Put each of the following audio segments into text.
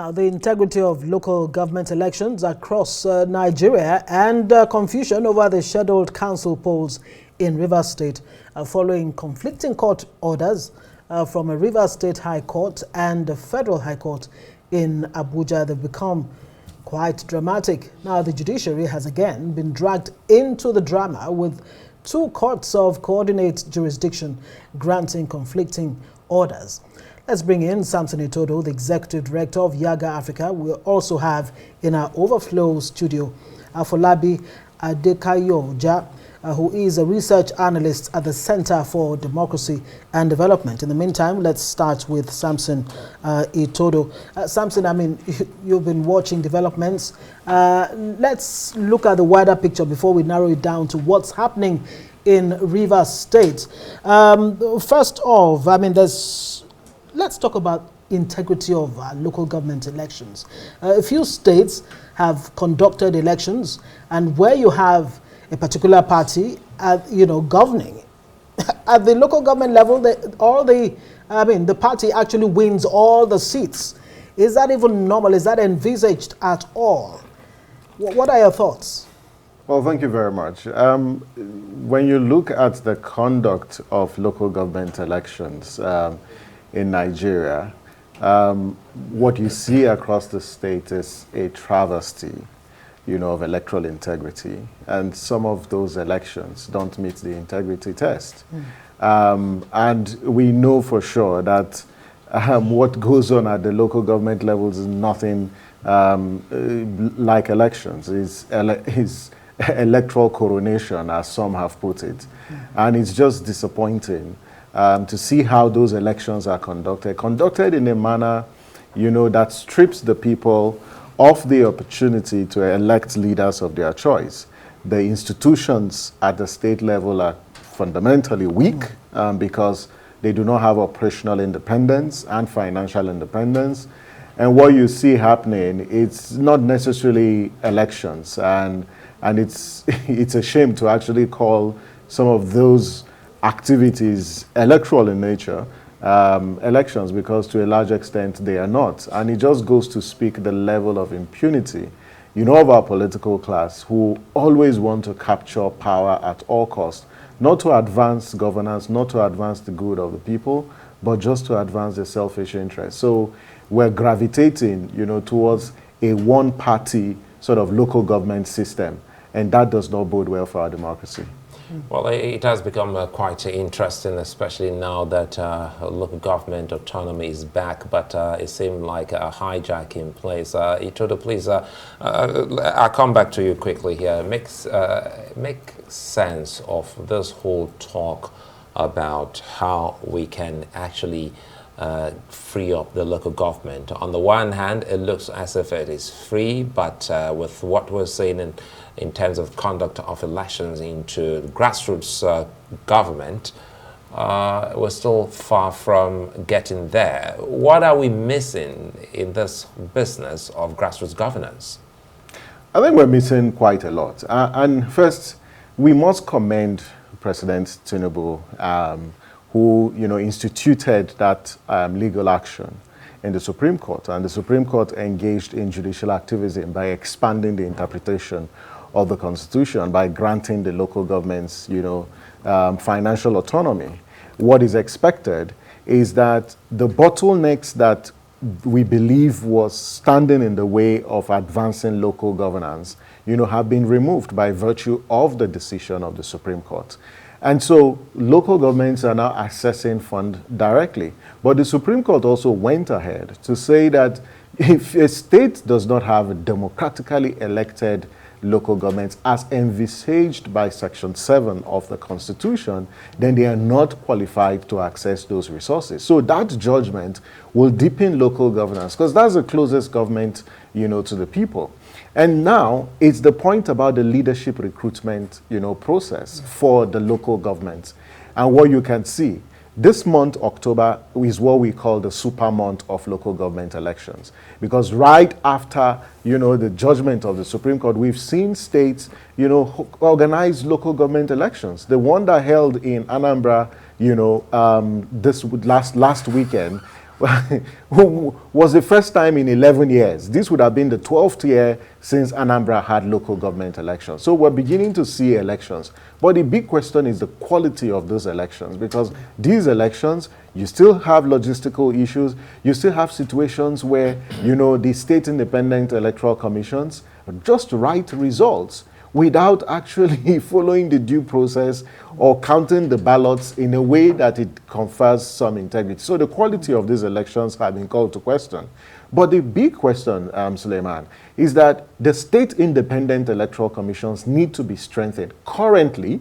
Now, the integrity of local government elections across Nigeria and confusion over the scheduled council polls in Rivers State following conflicting court orders from a Rivers State High Court and the Federal High Court in Abuja. They've become quite dramatic. Now, the judiciary has again been dragged into the drama with two courts of coordinate jurisdiction granting conflicting orders. Let's bring in Samson Itodo, the Executive Director of YIAGA Africa. We also have in our overflow studio Afolabi Adekaiyoja, who is a research analyst at the Center for Democracy and Development. In the meantime, let's start with Samson Itodo. Samson, I mean, you've been watching developments. Let's look at the wider picture before we narrow it down to what's happening in Rivers State. First off, I mean, let's talk about integrity of local government elections. A few states have conducted elections, and where you have a particular party, governing at the local government level, the party actually wins all the seats. Is that even normal? Is that envisaged at all? What are your thoughts? Well, thank you very much. When you look at the conduct of local government elections in Nigeria, what you see across the state is a travesty, of electoral integrity. And some of those elections don't meet the integrity test. And we know for sure that what goes on at the local government levels is nothing like elections. Is electoral coronation, as some have put it. And it's just disappointing to see how those elections are conducted in a manner, that strips the people of the opportunity to elect leaders of their choice. The institutions at the state level are fundamentally weak because they do not have operational independence and financial independence. And what you see happening, it's not necessarily elections, and it's it's a shame to actually call some of those activities electoral in nature, elections, because to a large extent they are not. And it just goes to speak the level of impunity, of our political class, who always want to capture power at all costs, not to advance governance, not to advance the good of the people, but just to advance their selfish interests. So we're gravitating, towards a one-party sort of local government system, and that does not bode well for our democracy. Well, it has become quite interesting, especially now that local government autonomy is back, but it seemed like a hijack in place. Itodo, please, I'll come back to you quickly here. Make sense of this whole talk about how we can actually free up the local government. On the one hand, it looks as if it is free, but with what we're seeing in terms of conduct of elections into grassroots government, we're still far from getting there. What are we missing in this business of grassroots governance? I think we're missing quite a lot. And first, we must commend President Tinubu, who instituted that legal action in the Supreme Court. And the Supreme Court engaged in judicial activism by expanding the interpretation of the Constitution, by granting the local governments, financial autonomy. What is expected is that the bottlenecks that we believe was standing in the way of advancing local governance, have been removed by virtue of the decision of the Supreme Court. And so local governments are now accessing funds directly. But the Supreme Court also went ahead to say that if a state does not have a democratically elected local governments as envisaged by Section 7 of the Constitution, then they are not qualified to access those resources. So that judgment will deepen local governance, because that's the closest government, to the people. And now it's the point about the leadership recruitment, process for the local governments. And what you can see, this month, October, is what we call the super month of local government elections. Because right after, the judgment of the Supreme Court, we've seen states, organize local government elections. The one that held in Anambra, this last weekend, was the first time in 11 years. This would have been the 12th year since Anambra had local government elections. So we're beginning to see elections. But the big question is the quality of those elections, because these elections, you still have logistical issues. You still have situations where, the state independent electoral commissions just write results without actually following the due process or counting the ballots in a way that it confers some integrity. So the quality of these elections have been called to question. But the big question, Suleiman, is that the state independent electoral commissions need to be strengthened. Currently,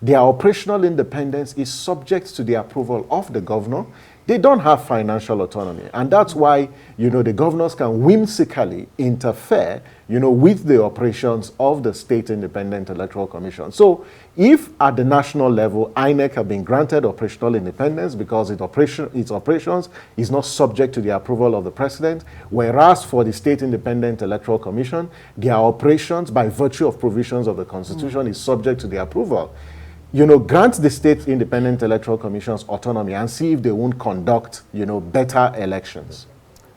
their operational independence is subject to the approval of the governor. They don't have financial autonomy. And that's why, the governors can whimsically interfere, with the operations of the state independent electoral commission. So if at the national level, INEC have been granted operational independence because its operations is not subject to the approval of the president, whereas for the state independent electoral commission, their operations by virtue of provisions of the constitution is subject to the approval. Grant the state independent electoral commissions autonomy and see if they won't conduct, better elections.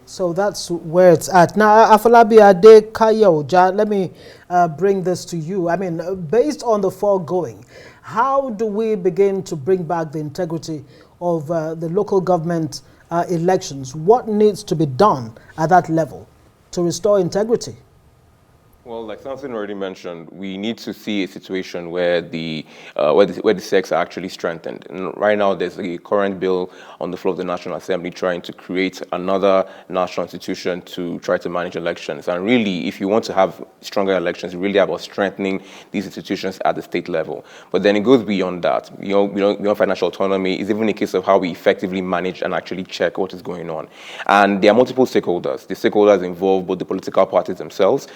So that's where it's at. Now, Afolabi Adekaiyoja, let me bring this to you. I mean, based on the foregoing, how do we begin to bring back the integrity of the local government elections? What needs to be done at that level to restore integrity? Well, like Samson already mentioned, we need to see a situation where the SECs are actually strengthened. And right now, there's a current bill on the floor of the National Assembly trying to create another national institution to try to manage elections. And really, if you want to have stronger elections, it's really about strengthening these institutions at the state level. But then it goes beyond that. Beyond financial autonomy, it's even a case of how we effectively manage and actually check what is going on. And there are multiple stakeholders. The stakeholders involve both the political parties themselves.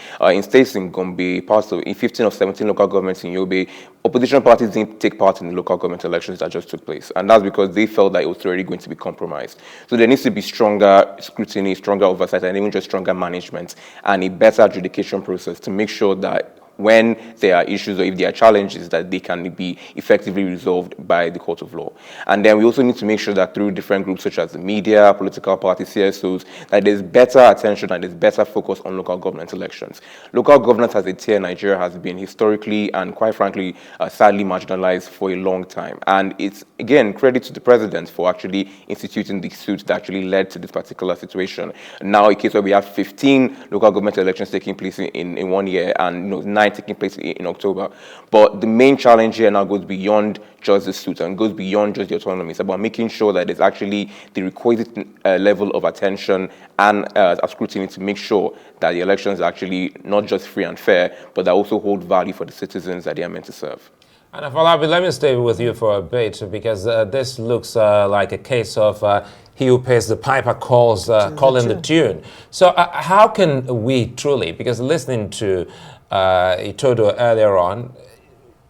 In Gombe, in 15 of 17 local governments in Yobe, opposition parties didn't take part in the local government elections that just took place. And that's because they felt that it was already going to be compromised. So there needs to be stronger scrutiny, stronger oversight, and even just stronger management and a better adjudication process to make sure that when there are issues or if there are challenges, that they can be effectively resolved by the court of law. And then we also need to make sure that through different groups such as the media, political parties, CSOs, that there's better attention and there's better focus on local government elections. Local governance as a tier in Nigeria has been historically and quite frankly, sadly marginalized for a long time. And it's, again, credit to the president for actually instituting the suit that actually led to this particular situation. Now, a case where we have 15 local government elections taking place in 1 year and 9 taking place in October. But the main challenge here now goes beyond just the suit and goes beyond just the autonomy. It's about making sure that there's actually the requisite level of attention and scrutiny to make sure that the elections are actually not just free and fair, but that also hold value for the citizens that they are meant to serve. And Afolabi, let me stay with you for a bit, because this looks like a case of he who pays the piper calling the tune. So how can we truly, because listening to Itodo earlier on,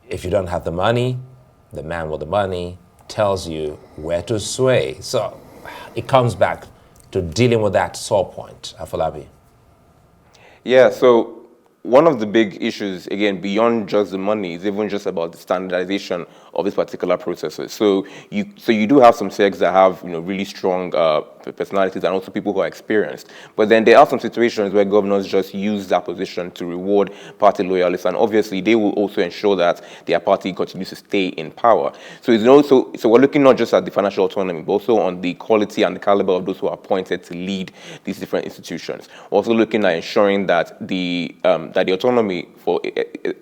if you don't have the money, the man with the money tells you where to sway. So it comes back to dealing with that sore point, Afolabi. Yeah, so one of the big issues, again, beyond just the money, is even just about the standardization of these particular processes. So you do have some SECs that have really strong personalities and also people who are experienced. But then there are some situations where governors just use that position to reward party loyalists, and obviously they will also ensure that their party continues to stay in power. So so we're looking not just at the financial autonomy, but also on the quality and the caliber of those who are appointed to lead these different institutions. We're also looking at ensuring that the autonomy, for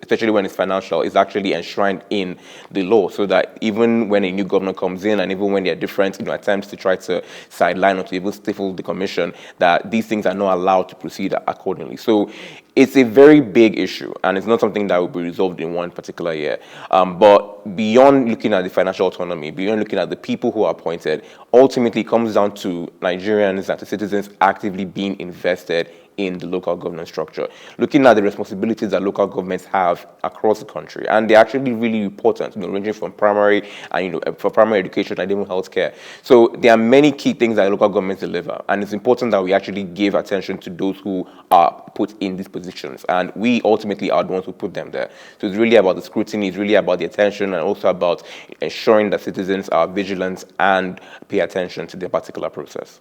especially when it's financial, is actually enshrined in the law, so that even when a new governor comes in and even when there are different attempts to try to sideline or to even stifle the commission, that these things are not allowed to proceed accordingly. So it's a very big issue, and it's not something that will be resolved in one particular year. But beyond looking at the financial autonomy, beyond looking at the people who are appointed, ultimately it comes down to Nigerians and the citizens actively being invested in the local government structure, looking at the responsibilities that local governments have across the country. And they're actually really important, ranging from primary and, for primary education and even healthcare. So there are many key things that local governments deliver. And it's important that we actually give attention to those who are put in these positions. And we ultimately are the ones who put them there. So it's really about the scrutiny, it's really about the attention, and also about ensuring that citizens are vigilant and pay attention to their particular process.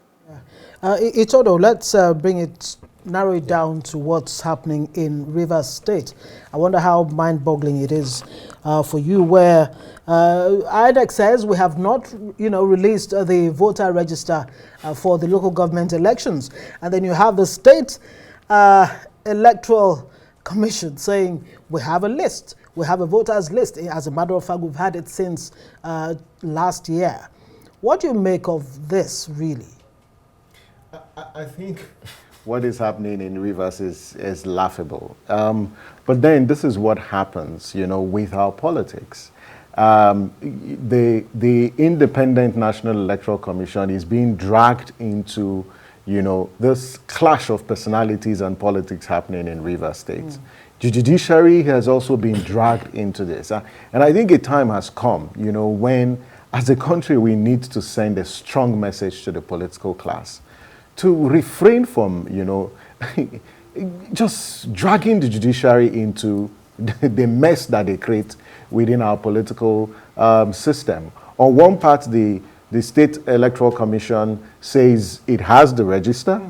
Itodo, let's narrow it down to what's happening in Rivers State. I wonder how mind-boggling it is for you, where INEC says we have not, released the voter register for the local government elections, and then you have the state Electoral Commission saying we have a list, we have a voters list. As a matter of fact, we've had it since last year. What do you make of this, really? I think what is happening in Rivers is laughable. But then this is what happens, with our politics. The Independent National Electoral Commission is being dragged into, this clash of personalities and politics happening in Rivers State. The judiciary has also been dragged into this. And I think a time has come, when as a country we need to send a strong message to the political class to refrain from, just dragging the judiciary into the mess that they create within our political system. On one part, the State Electoral Commission says it has the register.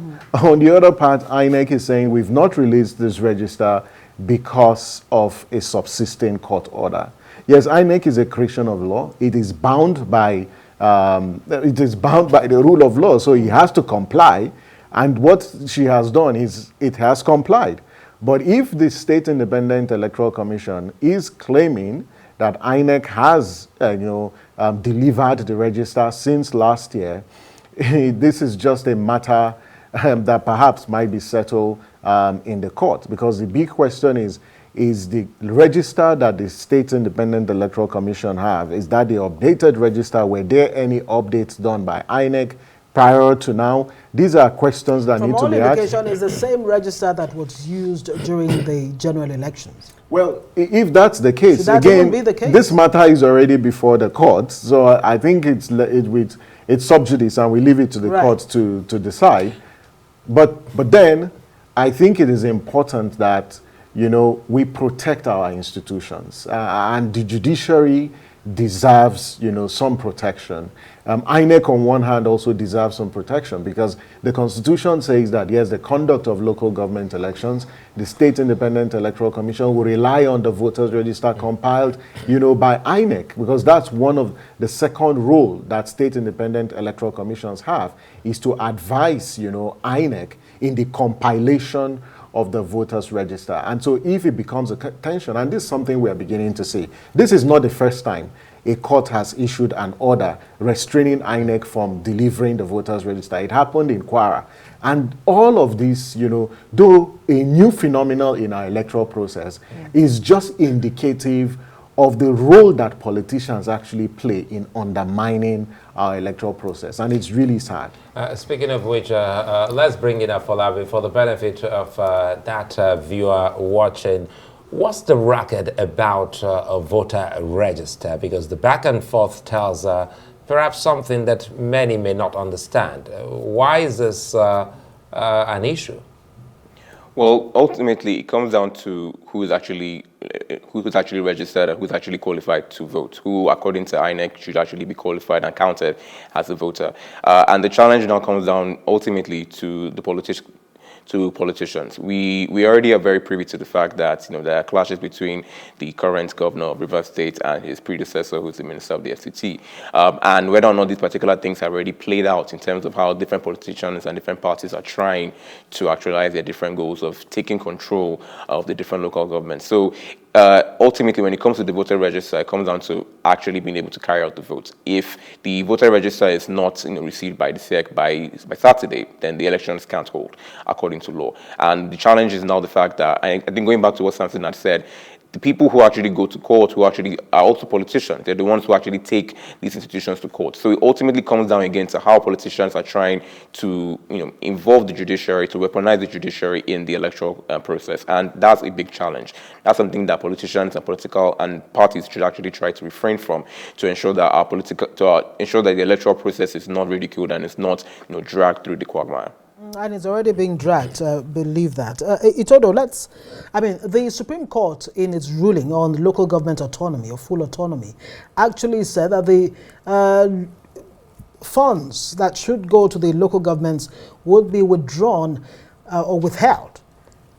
On the other part, INEC is saying we've not released this register because of a subsisting court order. Yes, INEC is a creation of law. It is bound by the rule of law, so he has to comply. And what she has done is it has complied. But if the State Independent Electoral Commission is claiming that INEC has, delivered the register since last year, this is just a matter that perhaps might be settled in the court. Because the big question is the register that the State Independent Electoral Commission have, is that the updated register? Were there any updates done by INEC prior to now? These are questions that need to be asked. From all indication, is the same register that was used during the general elections. Well, if that's the case, again, this matter is already before the court, so I think it's sub judice, and we leave it to the court to decide. But then, I think it is important that we protect our institutions, and the judiciary deserves, some protection. INEC on one hand also deserves some protection, because the Constitution says that, yes, the conduct of local government elections, the State Independent Electoral Commission will rely on the voters register compiled, by INEC, because that's one of the second role that State Independent Electoral Commissions have, is to advise, INEC in the compilation of the voters register. And so if it becomes a tension, and this is something we are beginning to see, this is not the first time a court has issued an order restraining INEC from delivering the voters register. It happened in Kwara. And all of this, though a new phenomenon in our electoral process, is just indicative of the role that politicians actually play in undermining our electoral process. And it's really sad. Speaking of which, let's bring in Afolabi for the benefit of that viewer watching. What's the record about a voter register? Because the back and forth tells perhaps something that many may not understand. Why is this an issue? Well, ultimately, it comes down to who's actually registered and who's actually qualified to vote, who, according to INEC, should actually be qualified and counted as a voter. And the challenge now comes down ultimately to the politicians. We already are very privy to the fact that there are clashes between the current governor of Rivers State and his predecessor, who's the minister of the FCT, and whether or not these particular things have already played out in terms of how different politicians and different parties are trying to actualize their different goals of taking control of the different local governments. So ultimately, when it comes to the voter register, it comes down to actually being able to carry out the vote. If the voter register is not received by the SEC by Saturday, then the elections can't hold, according to law. And the challenge is now the fact that, I think going back to what Samson had said, the people who actually go to court, who actually are also politicians, they're the ones who actually take these institutions to court. So it ultimately comes down again to how politicians are trying to involve the judiciary, to weaponize the judiciary in the electoral process. And that's a big challenge. That's something that politicians and political and parties should actually try to refrain from, to ensure that ensure that the electoral process is not ridiculed and is not dragged through the quagmire. And it's already being dragged, believe that. Itodo, the Supreme Court, in its ruling on local government autonomy or full autonomy, actually said that the funds that should go to the local governments would be withdrawn or withheld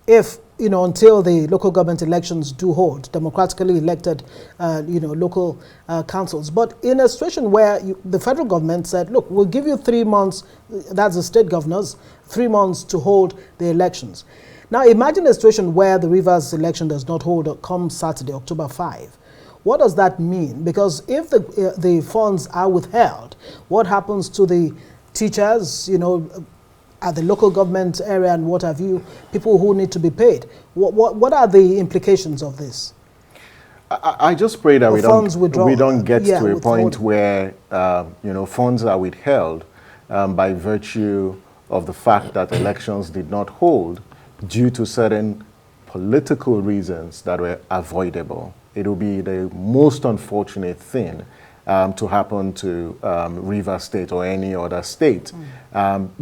if, until the local government elections do hold, democratically elected, local councils. But in a situation where the federal government said, look, we'll give you 3 months, that's the state governors, 3 months to hold the elections. Now imagine a situation where the Rivers election does not hold come Saturday, October 5. What does that mean? Because if the funds are withheld, what happens to the teachers, at the local government area and what have you, people who need to be paid? What are the implications of this? I just pray that we don't get to a point where funds are withheld by virtue of the fact that elections did not hold due to certain political reasons that were avoidable. It will be the most unfortunate thing to happen to Rivers State or any other state.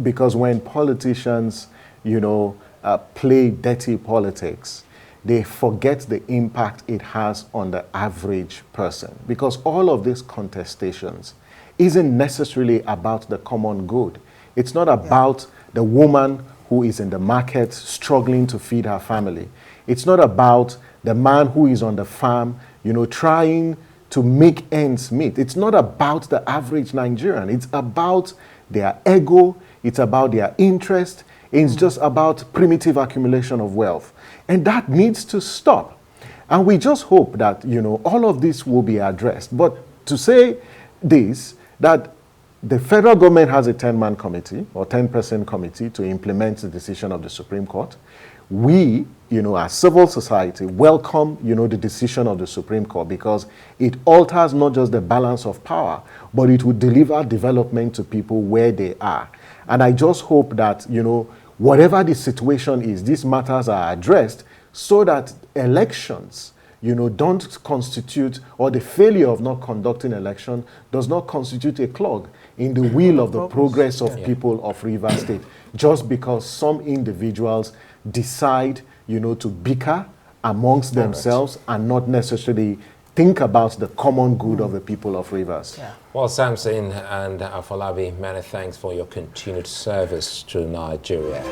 Because when politicians, play dirty politics, they forget the impact it has on the average person. Because all of these contestations isn't necessarily about the common good. It's not about the woman who is in the market struggling to feed her family. It's not about the man who is on the farm, trying to make ends meet. It's not about the average Nigerian. It's about their ego. It's about their interest. It's just about primitive accumulation of wealth. And that needs to stop. And we just hope that, all of this will be addressed. But to say this, that the federal government has a 10-man committee or 10-person committee to implement the decision of the Supreme Court. We, as civil society, welcome, the decision of the Supreme Court because it alters not just the balance of power, but it will deliver development to people where they are. And I just hope that, whatever the situation is, these matters are addressed so that elections, don't constitute, or the failure of not conducting election does not constitute a clog in the wheel of the progress of people of Rivers State, just because some individuals decide, to bicker amongst themselves and not necessarily think about the common good of the people of Rivers. Yeah. Well, Samson and Afolabi, many thanks for your continued service to Nigeria.